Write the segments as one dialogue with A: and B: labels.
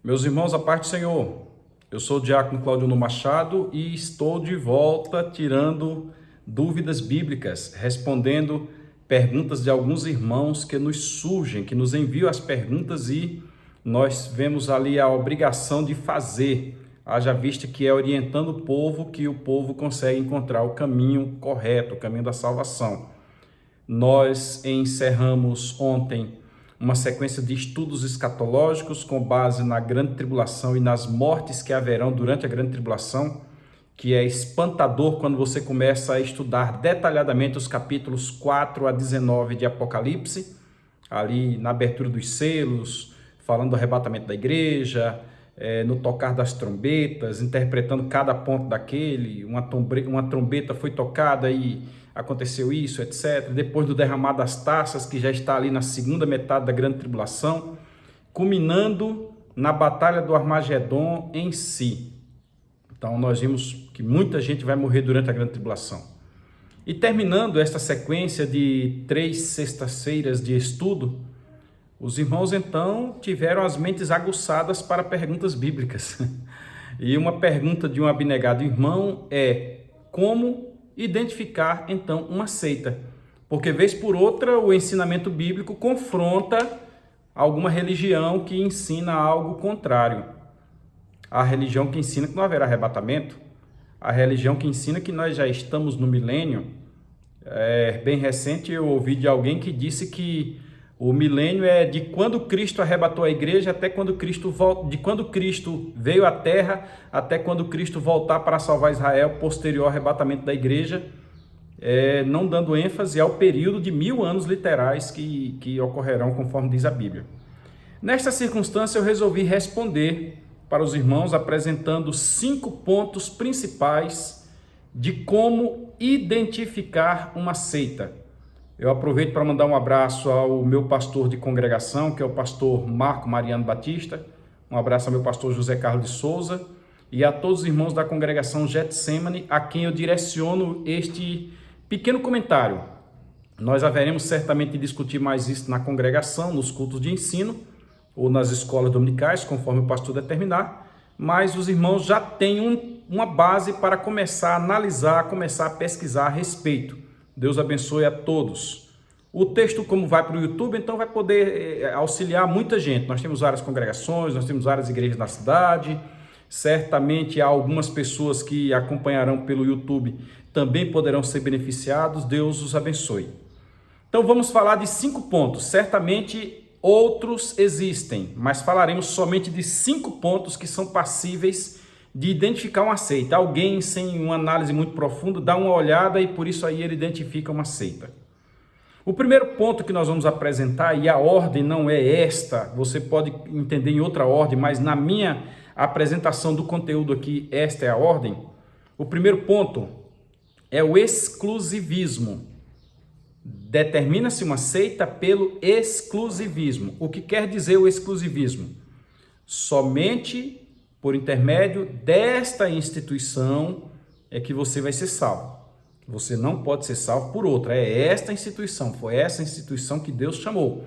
A: Meus irmãos, a paz do Senhor. Eu sou o diácono Claudio Machado e estou de volta tirando dúvidas bíblicas, respondendo perguntas de alguns irmãos que nos surgem, que nos enviam as perguntas e nós vemos ali a obrigação de fazer, haja vista que é orientando o povo que o povo consegue encontrar o caminho correto, o caminho da salvação. Nós encerramos ontem uma sequência de estudos escatológicos com base na grande tribulação e nas mortes que haverão durante a grande tribulação, que é espantador quando você começa a estudar detalhadamente os capítulos 4 a 19 de Apocalipse, ali na abertura dos selos, falando do arrebatamento da igreja, no tocar das trombetas, interpretando cada ponto daquele, uma trombeta foi tocada e aconteceu isso, etc. Depois do derramar das taças, que já está ali na segunda metade da grande tribulação, culminando na batalha do Armagedon em si. Então nós vimos que muita gente vai morrer durante a grande tribulação. E terminando esta sequência de 3 sextas-feiras de estudo, os irmãos então tiveram as mentes aguçadas para perguntas bíblicas. E uma pergunta de um abnegado irmão é: como identificar então uma seita? Porque vez por outra o ensinamento bíblico confronta alguma religião que ensina algo contrário. A religião que ensina que não haverá arrebatamento, a religião que ensina que nós já estamos no milênio. Bem recente eu ouvi de alguém que disse que o milênio é de quando Cristo arrebatou a igreja até quando Cristo volta, de quando Cristo veio à terra até quando Cristo voltar para salvar Israel, posterior ao arrebatamento da igreja, não dando ênfase ao período de 1000 anos literais que ocorrerão conforme diz a Bíblia. Nesta circunstância eu resolvi responder para os irmãos apresentando 5 pontos principais de como identificar uma seita. Eu aproveito para mandar um abraço ao meu pastor de congregação, que é o pastor Marco Mariano Batista. Um abraço ao meu pastor José Carlos de Souza e a todos os irmãos da congregação Getsemane, a quem eu direciono este pequeno comentário. Nós haveremos certamente de discutir mais isso na congregação, nos cultos de ensino ou nas escolas dominicais, conforme o pastor determinar, mas os irmãos já têm uma base para começar a analisar, começar a pesquisar a respeito. Deus abençoe a todos. O texto, como vai para o YouTube, então vai poder auxiliar muita gente. Nós temos várias congregações, nós temos várias igrejas na cidade. Certamente há algumas pessoas que acompanharão pelo YouTube também poderão ser beneficiados. Deus os abençoe. Então vamos falar de 5 pontos. Certamente outros existem, mas falaremos somente de 5 pontos que são passíveis de identificar uma seita. Alguém sem uma análise muito profunda dá uma olhada e por isso aí ele identifica uma seita. O primeiro ponto que nós vamos apresentar, e a ordem não é esta, você pode entender em outra ordem, mas na minha apresentação do conteúdo aqui, esta é a ordem. O primeiro ponto é o exclusivismo. Determina-se uma seita pelo exclusivismo. O que quer dizer o exclusivismo? Somente por intermédio desta instituição é que você vai ser salvo. Você não pode ser salvo por outra. É esta instituição, foi essa instituição que Deus chamou.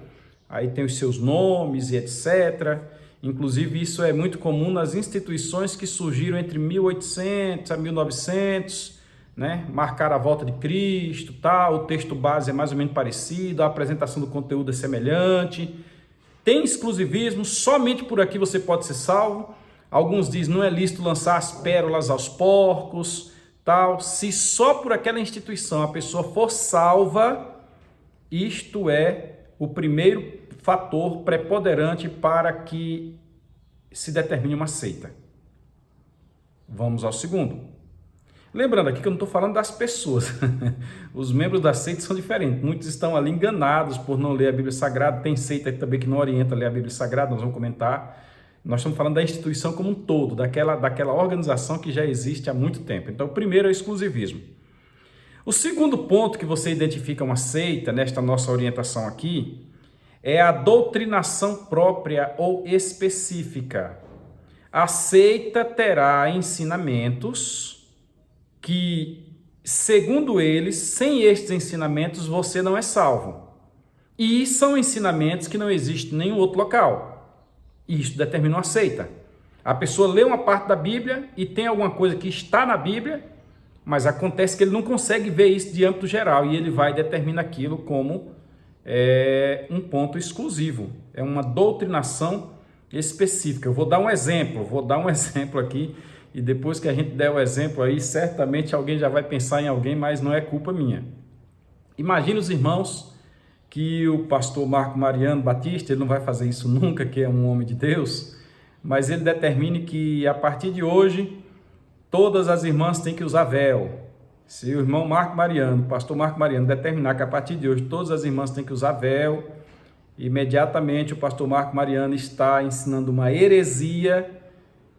A: Aí tem os seus nomes e etc. Inclusive isso é muito comum nas instituições que surgiram entre 1800 a 1900, né? Marcaram a volta de Cristo, tal. O texto base é mais ou menos parecido, a apresentação do conteúdo é semelhante. Tem exclusivismo, somente por aqui você pode ser salvo. Alguns dizem não é lícito lançar as pérolas aos porcos, tal. Se só por aquela instituição a pessoa for salva, isto é o primeiro fator preponderante para que se determine uma seita. Vamos ao segundo. Lembrando aqui que eu não estou falando das pessoas. Os membros da seita são diferentes. Muitos estão ali enganados por não ler a Bíblia Sagrada. Tem seita também que não orienta a ler a Bíblia Sagrada, nós vamos comentar. Nós estamos falando da instituição como um todo, daquela organização que já existe há muito tempo. Então, o primeiro é o exclusivismo. O segundo ponto que você identifica uma seita, nesta nossa orientação aqui, é a doutrinação própria ou específica. A seita terá ensinamentos que, segundo eles, sem estes ensinamentos você não é salvo. E são ensinamentos que não existem em nenhum outro local. E isso determina uma seita. A pessoa lê uma parte da Bíblia e tem alguma coisa que está na Bíblia, mas acontece que ele não consegue ver isso de âmbito geral e ele vai e determina aquilo como um ponto exclusivo. É uma doutrinação específica. Eu vou dar um exemplo aqui e depois que a gente der o exemplo aí, certamente alguém já vai pensar em alguém, mas não é culpa minha. Imagina os irmãos que o pastor Marco Mariano Batista, ele não vai fazer isso nunca, que é um homem de Deus, mas ele determine que a partir de hoje todas as irmãs têm que usar véu. Se o irmão Marco Mariano, o pastor Marco Mariano determinar que a partir de hoje todas as irmãs têm que usar véu, imediatamente o pastor Marco Mariano está ensinando uma heresia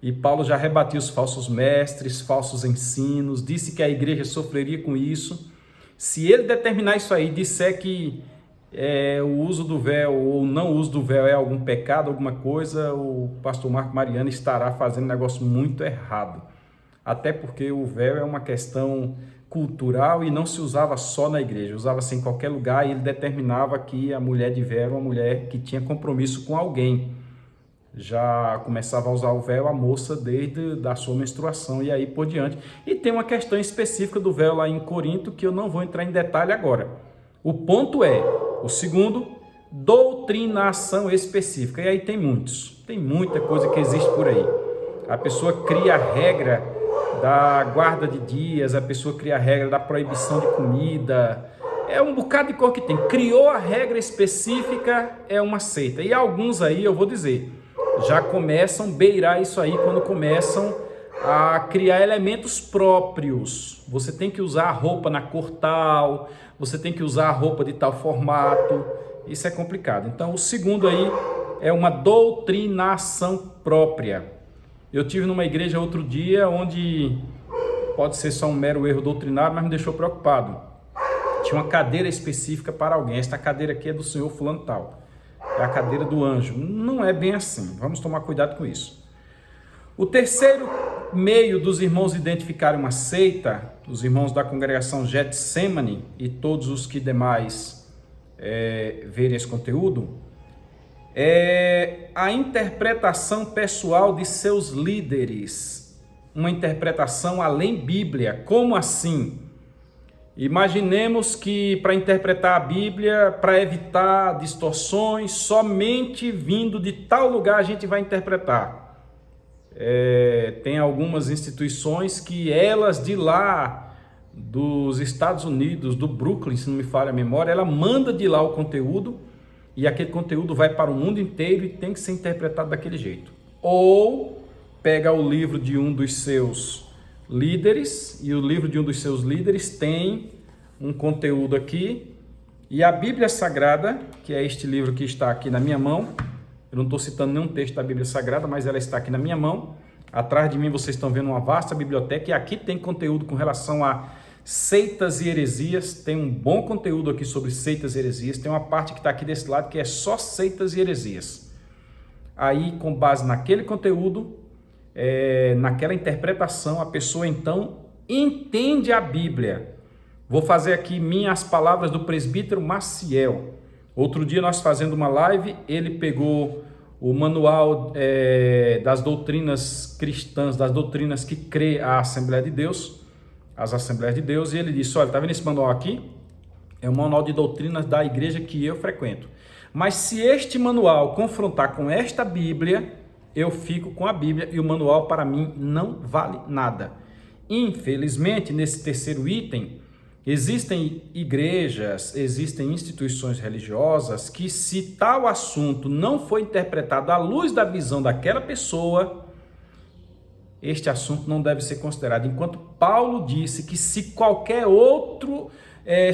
A: e Paulo já rebatiu os falsos mestres, falsos ensinos, disse que a igreja sofreria com isso. Se ele determinar isso aí, disser que o uso do véu ou não uso do véu é algum pecado, alguma coisa, o pastor Marco Mariano estará fazendo um negócio muito errado. Até porque o véu é uma questão cultural e não se usava só na igreja, usava-se em qualquer lugar e ele determinava que a mulher de véu era uma mulher que tinha compromisso com alguém. Já começava a usar o véu a moça desde da sua menstruação e aí por diante. E tem uma questão específica do véu lá em Corinto que eu não vou entrar em detalhe agora. O ponto é, o segundo, doutrinação específica. E aí tem muita coisa que existe por aí. A pessoa cria a regra da guarda de dias, a pessoa cria a regra da proibição de comida, é um bocado de coisa que tem. Criou a regra específica, é uma seita. E alguns aí, eu vou dizer, já começam a beirar isso aí quando começam a criar elementos próprios. Você tem que usar a roupa na cor tal, você tem que usar a roupa de tal formato, isso é complicado. Então o segundo aí é uma doutrinação própria. Eu tive numa igreja outro dia onde pode ser só um mero erro doutrinário, mas me deixou preocupado. Tinha uma cadeira específica para alguém. Esta cadeira aqui é do senhor fulano tal. É a cadeira do anjo. Não é bem assim. Vamos tomar cuidado com isso. O terceiro meio dos irmãos identificarem uma seita, os irmãos da congregação Getsemane e todos os que demais verem esse conteúdo, é a interpretação pessoal de seus líderes. Uma interpretação além Bíblia. Como assim? Imaginemos que para interpretar a Bíblia, para evitar distorções, somente vindo de tal lugar a gente vai interpretar. Tem algumas instituições que elas de lá, dos Estados Unidos, do Brooklyn, se não me falha a memória, ela manda de lá o conteúdo e aquele conteúdo vai para o mundo inteiro e tem que ser interpretado daquele jeito. Ou pega o livro de um dos seus líderes e o livro de um dos seus líderes tem um conteúdo aqui e a Bíblia Sagrada, que é este livro que está aqui na minha mão, eu não estou citando nenhum texto da Bíblia Sagrada, mas ela está aqui na minha mão. Atrás de mim vocês estão vendo uma vasta biblioteca e aqui tem conteúdo com relação a seitas e heresias. Tem um bom conteúdo aqui sobre seitas e heresias. Tem uma parte que está aqui desse lado que é só seitas e heresias. Aí, com base naquele conteúdo, naquela interpretação, a pessoa então entende a Bíblia. Vou fazer aqui minhas palavras do presbítero Maciel. Outro dia nós fazendo uma live, ele pegou o manual das doutrinas cristãs, das doutrinas que crê a Assembleia de Deus, as Assembleias de Deus, e ele disse, olha, tá vendo esse manual aqui? É um manual de doutrinas da igreja que eu frequento. Mas se este manual confrontar com esta Bíblia, eu fico com a Bíblia e o manual para mim não vale nada. Infelizmente, nesse terceiro item, existem igrejas, existem instituições religiosas que, se tal assunto não for interpretado à luz da visão daquela pessoa, este assunto não deve ser considerado. Enquanto Paulo disse que se qualquer outro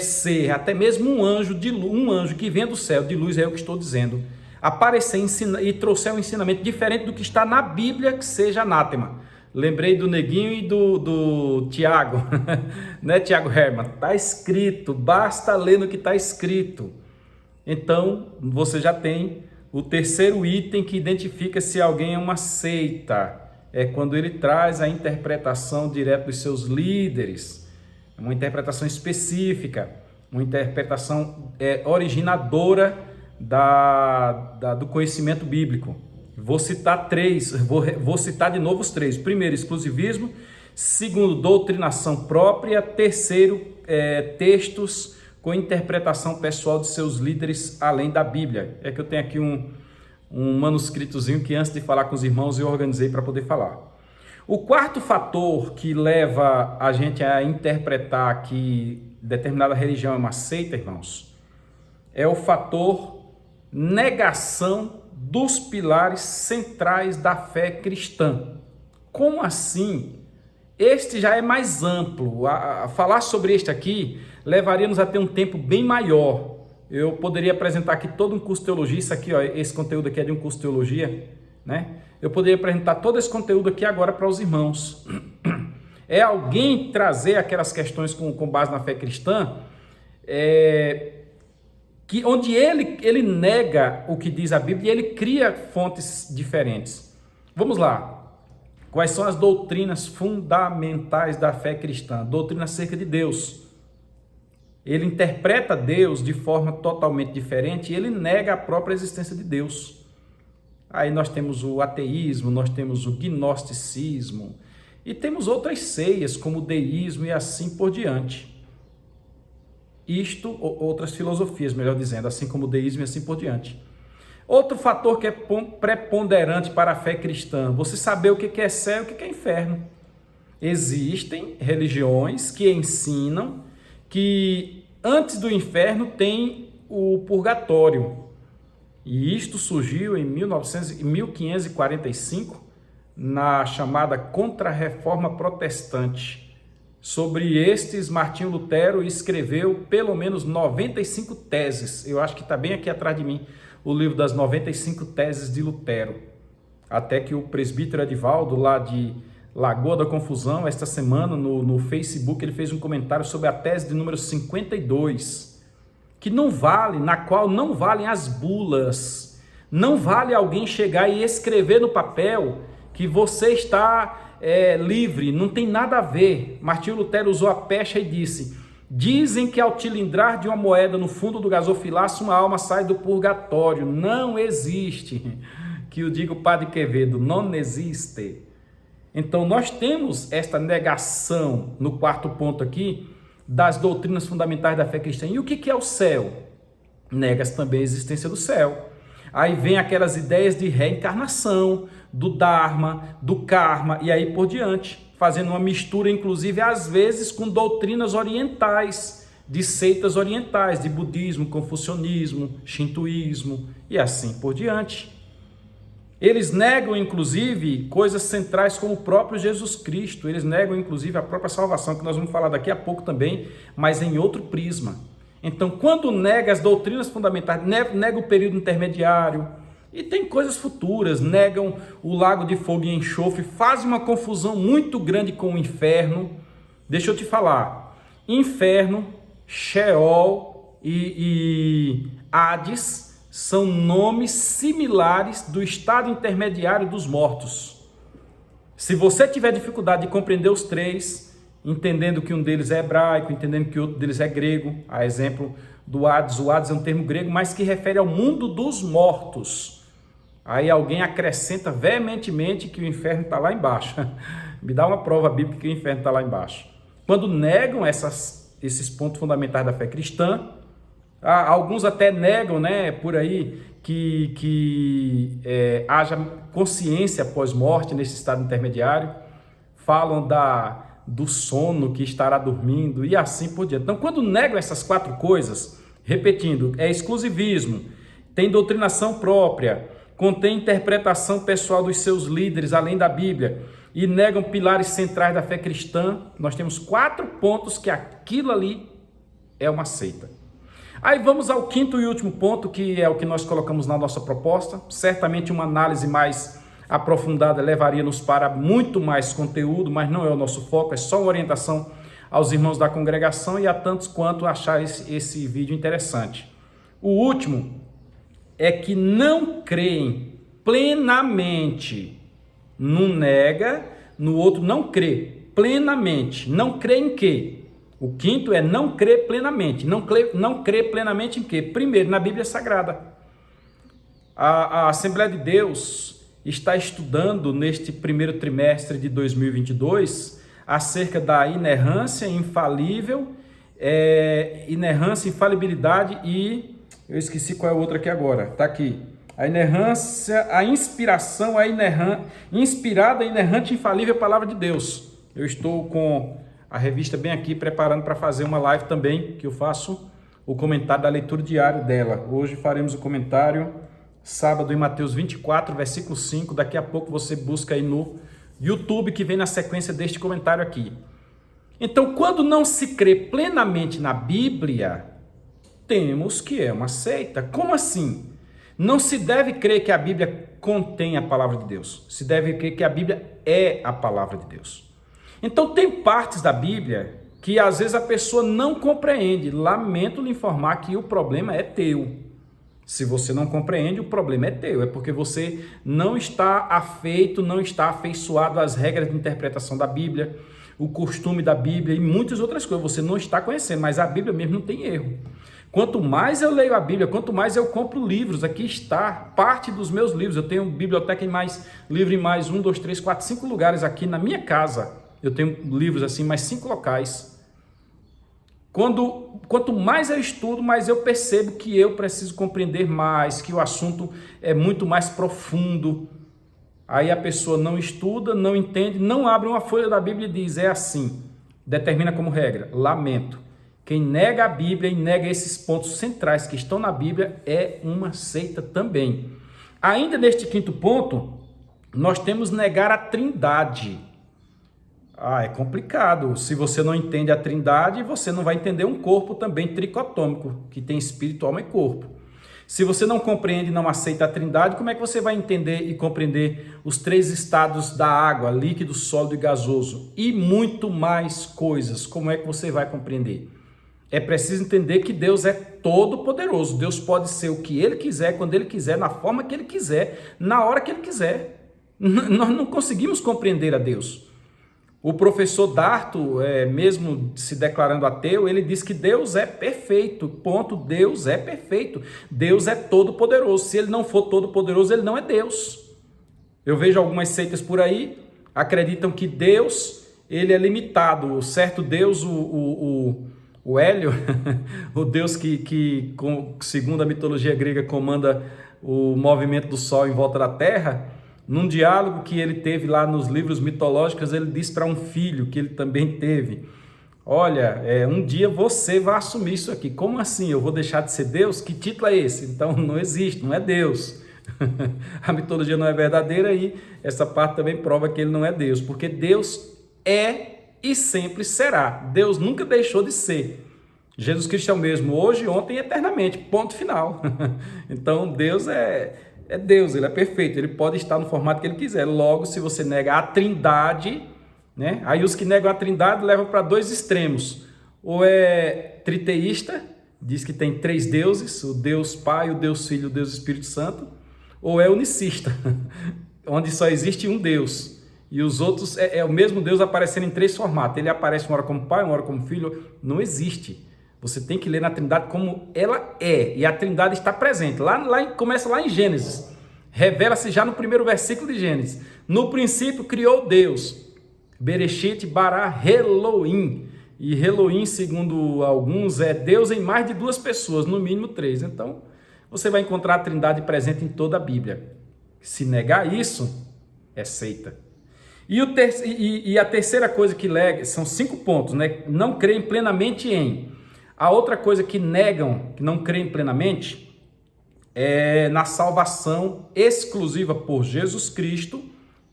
A: ser, até mesmo um anjo que vem do céu, de luz é eu que estou dizendo, aparecer e trouxer um ensinamento diferente do que está na Bíblia, que seja anátema. Lembrei do Neguinho e do Tiago, né, Tiago Herman? Está escrito, basta ler no que está escrito. Então, você já tem o terceiro item que identifica se alguém é uma seita. É quando ele traz a interpretação direta dos seus líderes, uma interpretação específica, uma interpretação originadora do conhecimento bíblico. Vou citar três, vou citar de novo os três. Primeiro, exclusivismo. Segundo, doutrinação própria. Terceiro, textos com interpretação pessoal de seus líderes além da Bíblia. É que eu tenho aqui um manuscritozinho que antes de falar com os irmãos eu organizei para poder falar. O quarto fator que leva a gente a interpretar que determinada religião é uma seita, irmãos, é o fator negação dos pilares centrais da fé cristã. Como assim? Este já é mais amplo. A falar sobre este aqui levaria-nos a ter um tempo bem maior. Eu poderia apresentar aqui todo um curso de teologia. Isso aqui, ó, esse conteúdo aqui é de um curso de teologia, né? Eu poderia apresentar todo esse conteúdo aqui agora para os irmãos. É alguém trazer aquelas questões com base na fé cristã, onde ele nega o que diz a Bíblia e ele cria fontes diferentes. Vamos lá. Quais são as doutrinas fundamentais da fé cristã? Doutrina acerca de Deus. Ele interpreta Deus de forma totalmente diferente e ele nega a própria existência de Deus. Aí nós temos o ateísmo, nós temos o gnosticismo e temos outras seias como o deísmo e assim por diante. Outras filosofias, melhor dizendo, assim como o deísmo e assim por diante. Outro fator que é preponderante para a fé cristã, você saber o que é céu e o que é inferno. Existem religiões que ensinam que antes do inferno tem o purgatório. E isto surgiu em 1545, na chamada Contra-Reforma Protestante. Sobre estes, Martinho Lutero escreveu pelo menos 95 teses. Eu acho que está bem aqui atrás de mim o livro das 95 teses de Lutero. Até que o presbítero Edivaldo, lá de Lagoa da Confusão, esta semana no Facebook, ele fez um comentário sobre a tese de número 52, que na qual não valem as bulas. Não vale alguém chegar e escrever no papel que você está livre, não tem nada a ver. Martinho Lutero usou a pecha e disse: dizem que ao tilindrar de uma moeda no fundo do gasofilaço, uma alma sai do purgatório. Não existe. Que eu digo, Padre Quevedo, não existe. Então nós temos esta negação no quarto ponto aqui das doutrinas fundamentais da fé cristã. E o que é o céu? Nega-se também a existência do céu. Aí vem aquelas ideias de reencarnação, do Dharma, do Karma e aí por diante, fazendo uma mistura, inclusive, às vezes, com doutrinas orientais, de seitas orientais, de budismo, confucionismo, shintoísmo e assim por diante. Eles negam, inclusive, coisas centrais como o próprio Jesus Cristo. Eles negam, inclusive, a própria salvação, que nós vamos falar daqui a pouco também, mas em outro prisma. Então, quando nega as doutrinas fundamentais, nega o período intermediário, e tem coisas futuras, negam o lago de fogo e enxofre, fazem uma confusão muito grande com o inferno. Deixa eu te falar, inferno, Sheol e Hades são nomes similares do estado intermediário dos mortos. Se você tiver dificuldade de compreender os três, entendendo que um deles é hebraico, entendendo que outro deles é grego, a exemplo do Hades, o Hades é um termo grego, mas que refere ao mundo dos mortos. Aí alguém acrescenta veementemente que o inferno está lá embaixo. Me dá uma prova bíblica que o inferno está lá embaixo. Quando negam esses pontos fundamentais da fé cristã, alguns até negam, né, por aí que haja consciência pós-morte nesse estado intermediário, falam do sono que estará dormindo e assim por diante. Então, quando negam essas quatro coisas, repetindo, é exclusivismo, tem doutrinação própria, contém interpretação pessoal dos seus líderes, além da Bíblia, e negam pilares centrais da fé cristã, nós temos 4 pontos que aquilo ali é uma seita. Aí vamos ao quinto e último ponto, que é o que nós colocamos na nossa proposta. Certamente uma análise mais aprofundada levaria-nos para muito mais conteúdo, mas não é o nosso foco, é só uma orientação aos irmãos da congregação e a tantos quanto achar esse vídeo interessante. O último é que não creem plenamente. Num nega, no outro não crê plenamente. Não crê em quê? O quinto é não crer plenamente. Não crê plenamente em quê? Primeiro, na Bíblia Sagrada. A Assembleia de Deus, está estudando neste primeiro trimestre de 2022 acerca da inerrância infalível, inerrância, infalibilidade e... eu esqueci qual é o outro aqui agora, tá aqui. A inerrância, a inspiração, inspirada, inerrante, infalível palavra de Deus. Eu estou com a revista bem aqui, preparando para fazer uma live também, que eu faço o comentário da leitura diária dela. Hoje faremos o comentário, sábado, em Mateus 24, versículo 5. Daqui a pouco você busca aí no YouTube, que vem na sequência deste comentário aqui. Então, quando não se crê plenamente na Bíblia, temos que é uma seita. Como assim? Não se deve crer que a Bíblia contém a palavra de Deus. Se deve crer que a Bíblia é a palavra de Deus. Então, tem partes da Bíblia que às vezes a pessoa não compreende. Lamento lhe informar que o problema é teu. Se você não compreende, o problema é teu. É porque você não está afeito, não está afeiçoado às regras de interpretação da Bíblia, o costume da Bíblia e muitas outras coisas. Você não está conhecendo, mas a Bíblia mesmo não tem erro. Quanto mais eu leio a Bíblia, quanto mais eu compro livros, aqui está parte dos meus livros. Eu tenho biblioteca livro em mais 1, 2, 3, 4, 5 lugares aqui na minha casa. Eu tenho livros assim, mais 5 locais. Quanto mais eu estudo, mais eu percebo que eu preciso compreender mais, que o assunto é muito mais profundo. Aí a pessoa não estuda, não entende, não abre uma folha da Bíblia e diz, é assim, determina como regra. Lamento. Quem nega a Bíblia e nega esses pontos centrais que estão na Bíblia é uma seita também. Ainda neste quinto ponto, nós temos negar a Trindade. É complicado. Se você não entende a Trindade, você não vai entender um corpo também tricotômico, que tem espírito, alma e corpo. Se você não compreende e não aceita a Trindade, como é que você vai entender e compreender os 3 estados da água, líquido, sólido e gasoso? E muito mais coisas. Como é que você vai compreender? É preciso entender que Deus é todo poderoso. Deus pode ser o que Ele quiser, quando Ele quiser, na forma que Ele quiser, na hora que Ele quiser. Nós não conseguimos compreender a Deus. O professor Darto, mesmo se declarando ateu, ele diz que Deus é perfeito, ponto. Deus é perfeito. Deus é todo poderoso. Se Ele não for todo poderoso, Ele não é Deus. Eu vejo algumas seitas por aí, acreditam que Deus, Ele é limitado. O certo Deus, o Hélio, o Deus que, segundo a mitologia grega, comanda o movimento do Sol em volta da Terra, num diálogo que ele teve lá nos livros mitológicos, ele disse para um filho que ele também teve, olha, um dia você vai assumir isso aqui. Como assim? Eu vou deixar de ser Deus? Que título é esse? Então não existe, não é Deus. A mitologia não é verdadeira e essa parte também prova que ele não é Deus, porque Deus é e sempre será. Deus nunca deixou de ser. Jesus Cristo é o mesmo hoje, ontem e eternamente, ponto final. Então Deus é Deus, Ele é perfeito, Ele pode estar no formato que Ele quiser. Logo, se você nega a Trindade, né? Aí os que negam a Trindade levam para 2 extremos. Ou é triteísta, diz que tem 3 deuses, o Deus Pai, o Deus Filho e o Deus Espírito Santo. Ou é unicista, onde só existe um Deus. E os outros, é o mesmo Deus aparecendo em 3 formatos. Ele aparece uma hora como Pai, uma hora como Filho. Não existe. Você tem que ler na Trindade como ela é. E a Trindade está presente. Começa lá em Gênesis. Revela-se já no primeiro versículo de Gênesis. No princípio criou Deus. Bereshit bara Elohim. E Elohim, segundo alguns, é Deus em mais de 2 pessoas, no mínimo 3. Então, você vai encontrar a Trindade presente em toda a Bíblia. Se negar isso, é seita. E a terceira coisa que nega, são 5 pontos, né? Não creem plenamente em. A outra coisa que negam, que não creem plenamente, é na salvação exclusiva por Jesus Cristo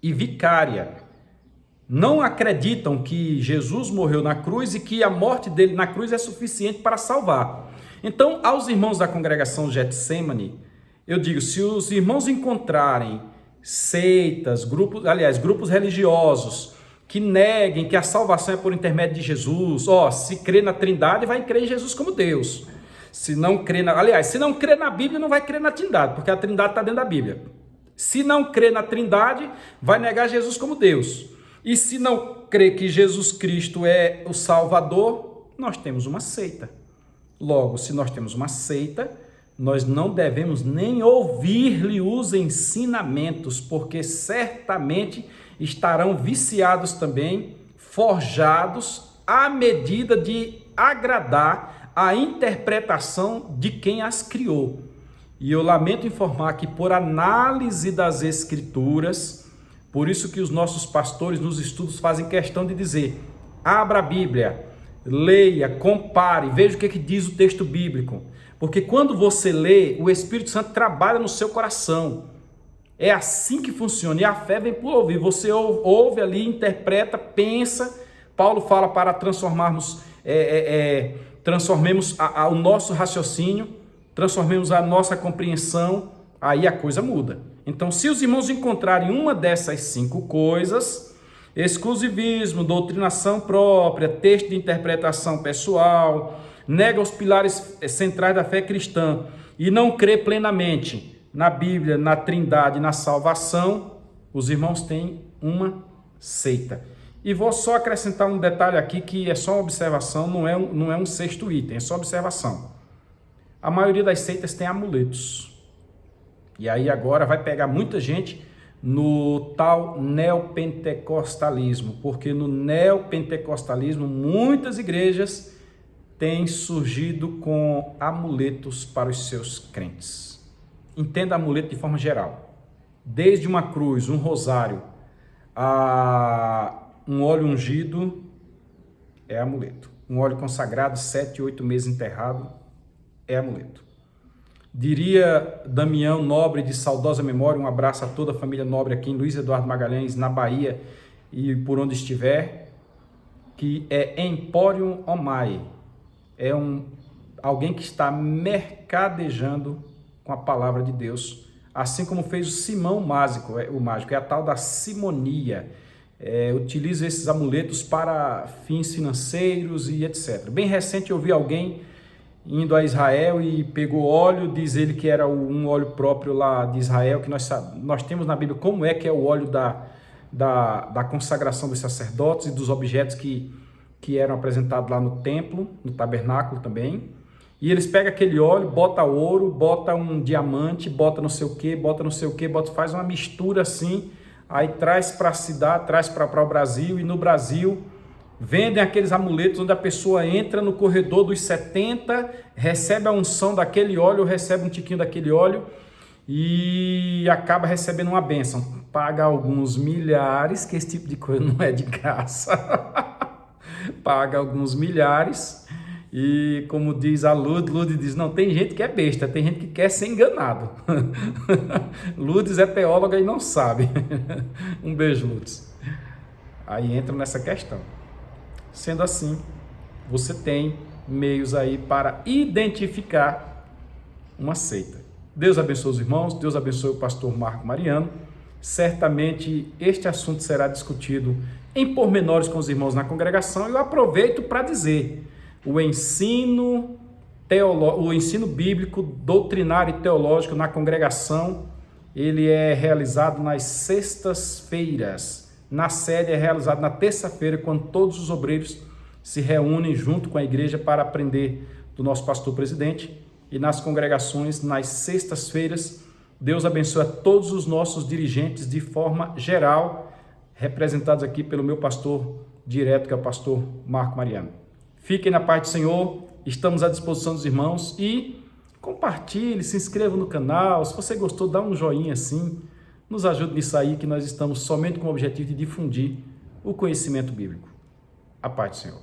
A: e vicária. Não acreditam que Jesus morreu na cruz e que a morte dele na cruz é suficiente para salvar. Então, aos irmãos da congregação Getsemane, eu digo, se os irmãos encontrarem seitas, grupos religiosos que neguem que a salvação é por intermédio de Jesus, se crê na Trindade, vai crer em Jesus como Deus. Se não crê na Bíblia, não vai crer na Trindade, porque a Trindade está dentro da Bíblia. Se não crê na Trindade, vai negar Jesus como Deus. E se não crê que Jesus Cristo é o Salvador, nós temos uma seita. Logo, se nós temos uma seita, nós não devemos nem ouvir-lhe os ensinamentos, porque certamente estarão viciados também, forjados à medida de agradar a interpretação de quem as criou. E eu lamento informar que, por análise das Escrituras, por isso que os nossos pastores nos estudos fazem questão de dizer: abra a Bíblia, leia, compare, veja o que diz o texto bíblico. Porque quando você lê, o Espírito Santo trabalha no seu coração. É assim que funciona. E a fé vem por ouvir. Você ouve ali, interpreta, pensa. Paulo fala para transformemos o nosso raciocínio, transformemos a nossa compreensão, aí a coisa muda. Então, se os irmãos encontrarem uma dessas 5 coisas, exclusivismo, doutrinação própria, texto de interpretação pessoal, nega os pilares centrais da fé cristã e não crê plenamente na Bíblia, na Trindade, na salvação, os irmãos têm uma seita. E vou só acrescentar um detalhe aqui que é só uma observação, não é um 6º item, é só observação. A maioria das seitas tem amuletos. E aí agora vai pegar muita gente no tal neopentecostalismo, porque no neopentecostalismo muitas igrejas têm surgido com amuletos para os seus crentes. Entenda amuleto de forma geral. Desde uma cruz, um rosário, a um óleo ungido é amuleto. Um óleo consagrado, 7, 8 meses enterrado, é amuleto. Diria Damião Nobre, de saudosa memória, um abraço a toda a família Nobre aqui em Luiz Eduardo Magalhães, na Bahia e por onde estiver, que é Emporium Omai. É alguém que está mercadejando com a palavra de Deus, assim como fez o Simão Mágico, o mágico, é a tal da simonia. Utiliza esses amuletos para fins financeiros e etc. Bem recente eu vi alguém indo a Israel e pegou óleo, diz ele que era um óleo próprio lá de Israel, que nós temos na Bíblia como é que é o óleo da consagração dos sacerdotes e dos objetos que eram apresentados lá no templo, no tabernáculo também. E eles pegam aquele óleo, bota ouro, bota um diamante, bota não sei o que, faz uma mistura assim, aí traz para a cidade, traz para o Brasil, e no Brasil vendem aqueles amuletos onde a pessoa entra no corredor dos 70, recebe a unção daquele óleo, recebe um tiquinho daquele óleo e acaba recebendo uma bênção. Paga alguns milhares, que esse tipo de coisa não é de graça. Paga alguns milhares e, como diz a Lourdes diz, não, tem gente que é besta, tem gente que quer ser enganado. Lourdes é teóloga e não sabe. Um beijo, Lourdes. Aí entra nessa questão. Sendo assim, você tem meios aí para identificar uma seita. Deus abençoe os irmãos, Deus abençoe o pastor Marco Mariano. Certamente este assunto será discutido em pormenores com os irmãos na congregação. Eu aproveito para dizer, o ensino bíblico, doutrinário e teológico na congregação, ele é realizado nas sextas-feiras. Na sede é realizado na terça-feira, quando todos os obreiros se reúnem junto com a igreja para aprender do nosso pastor presidente. E nas congregações, nas sextas-feiras, Deus abençoe a todos os nossos dirigentes de forma geral, representados aqui pelo meu pastor direto, que é o pastor Marco Mariano. Fiquem na paz do Senhor, estamos à disposição dos irmãos e compartilhe, se inscreva no canal. Se você gostou, dá um joinha assim. Nos ajude nisso aí, que nós estamos somente com o objetivo de difundir o conhecimento bíblico. A paz do Senhor.